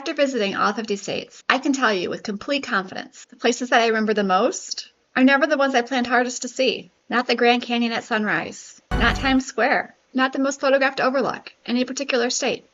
After visiting all 50 states, I can tell you with complete confidence, the places that I remember the most are never the ones I planned hardest to see. Not the Grand Canyon at sunrise, not Times Square, not the most photographed overlook in any particular state.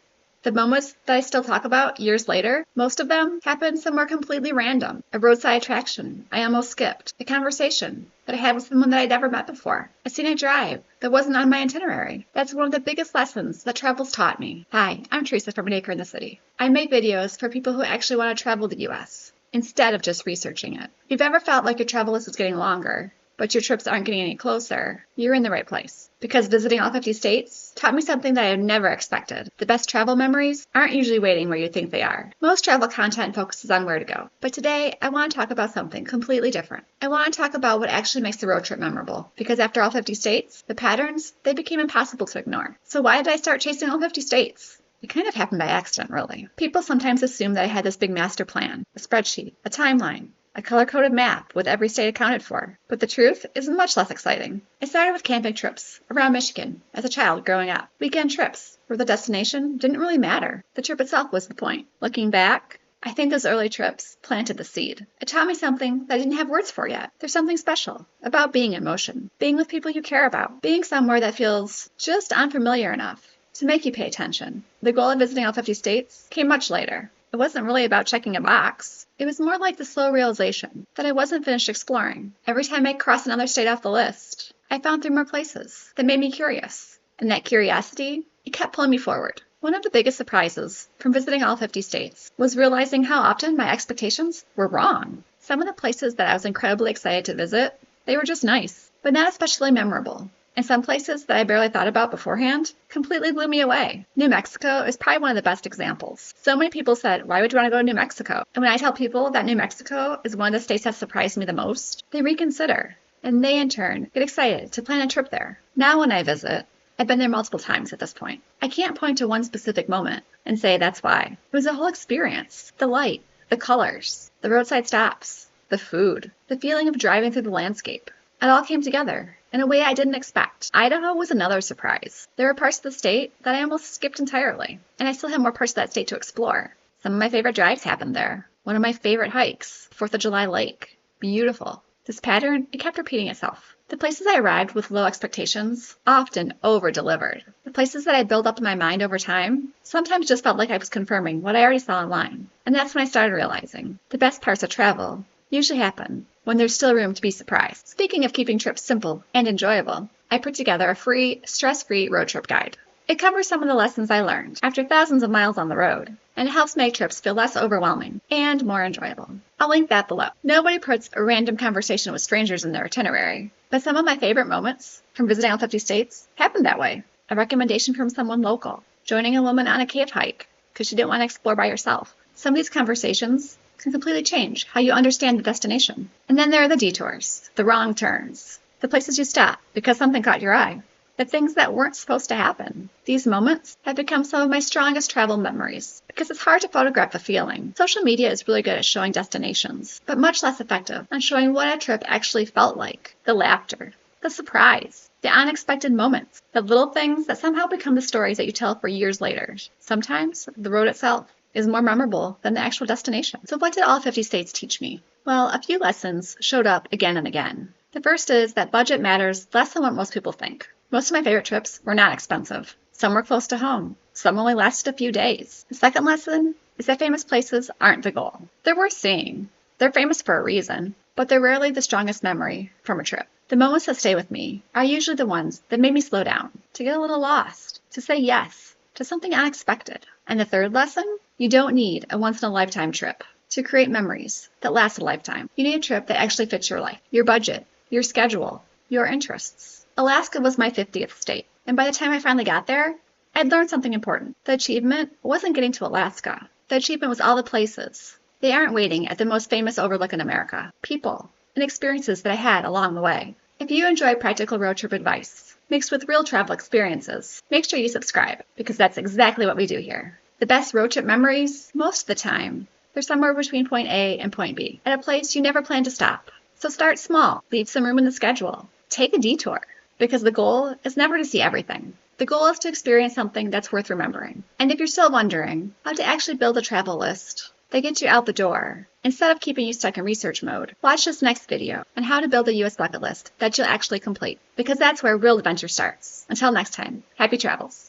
The moments that I still talk about years later, most of them happened somewhere completely random. A roadside attraction I almost skipped, a conversation that I had with someone that I'd never met before, a scenic drive that wasn't on my itinerary. That's one of the biggest lessons that travel's taught me. Hi, I'm Teresa from Acre in the City. I make videos for people who actually want to travel the U.S. instead of just researching it. If you've ever felt like your travel list is getting longer, but your trips aren't getting any closer, you're in the right place. Because visiting all 50 states taught me something that I had never expected. The best travel memories aren't usually waiting where you think they are. Most travel content focuses on where to go. But today, I want to talk about something completely different. I want to talk about what actually makes the road trip memorable. Because after all 50 states, the patterns, they became impossible to ignore. So why did I start chasing all 50 states? It kind of happened by accident, really. People sometimes assume that I had this big master plan, a spreadsheet, a timeline, a color-coded map with every state accounted for. But the truth is much less exciting. I started with camping trips around Michigan as a child growing up. Weekend trips where the destination didn't really matter. The trip itself was the point. Looking back, I think those early trips planted the seed. It taught me something that I didn't have words for yet. There's something special about being in motion, being with people you care about, being somewhere that feels just unfamiliar enough to make you pay attention. The goal of visiting all 50 states came much later. It wasn't really about checking a box. It was more like the slow realization that I wasn't finished exploring. Every time I crossed another state off the list, I found 3 more places that made me curious. And that curiosity, it kept pulling me forward. One of the biggest surprises from visiting all 50 states was realizing how often my expectations were wrong. Some of the places that I was incredibly excited to visit, they were just nice, but not especially memorable. And some places that I barely thought about beforehand completely blew me away. New Mexico is probably one of the best examples. So many people said, why would you want to go to New Mexico? And when I tell people that New Mexico is one of the states that surprised me the most, they reconsider. And they, in turn, get excited to plan a trip there. Now when I visit, I've been there multiple times at this point. I can't point to one specific moment and say that's why. It was a whole experience. The light, the colors, the roadside stops, the food, the feeling of driving through the landscape. It all came together in a way I didn't expect. Idaho was another surprise. There were parts of the state that I almost skipped entirely, and I still have more parts of that state to explore. Some of my favorite drives happened there. One of my favorite hikes, 4th of July Lake. Beautiful. This pattern, it kept repeating itself. The places I arrived with low expectations often over-delivered. The places that I built up in my mind over time sometimes just felt like I was confirming what I already saw online. And that's when I started realizing the best parts of travel usually happen when there's still room to be surprised. Speaking of keeping trips simple and enjoyable, I put together a free, stress-free road trip guide. It covers some of the lessons I learned after thousands of miles on the road, and it helps make trips feel less overwhelming and more enjoyable. I'll link that below. Nobody puts a random conversation with strangers in their itinerary, but some of my favorite moments from visiting all 50 states happened that way. A recommendation from someone local, joining a woman on a cave hike because she didn't want to explore by herself. Some of these conversations can completely change how you understand the destination. And then there are the detours, the wrong turns, the places you stop because something caught your eye, the things that weren't supposed to happen. These moments have become some of my strongest travel memories because it's hard to photograph the feeling. Social media is really good at showing destinations, but much less effective on showing what a trip actually felt like. The laughter, the surprise, the unexpected moments, the little things that somehow become the stories that you tell for years later. Sometimes the road itself is more memorable than the actual destination. So what did all 50 states teach me? Well, a few lessons showed up again and again. The first is that budget matters less than what most people think. Most of my favorite trips were not expensive. Some were close to home. Some only lasted a few days. The second lesson is that famous places aren't the goal. They're worth seeing. They're famous for a reason, but they're rarely the strongest memory from a trip. The moments that stay with me are usually the ones that made me slow down, to get a little lost, to say yes to something unexpected. And the third lesson? You don't need a once-in-a-lifetime trip to create memories that last a lifetime. You need a trip that actually fits your life, your budget, your schedule, your interests. Alaska was my 50th state, and by the time I finally got there, I'd learned something important. The achievement wasn't getting to Alaska. The achievement was all the places. They aren't waiting at the most famous overlook in America. People and experiences that I had along the way. If you enjoy practical road trip advice mixed with real travel experiences, make sure you subscribe, because that's exactly what we do here. The best road trip memories, most of the time, they're somewhere between point A and point B, at a place you never plan to stop. So start small, leave some room in the schedule, take a detour, because the goal is never to see everything. The goal is to experience something that's worth remembering. And if you're still wondering how to actually build a travel list that gets you out the door, instead of keeping you stuck in research mode, watch this next video on how to build a US bucket list that you'll actually complete, because that's where real adventure starts. Until next time, happy travels.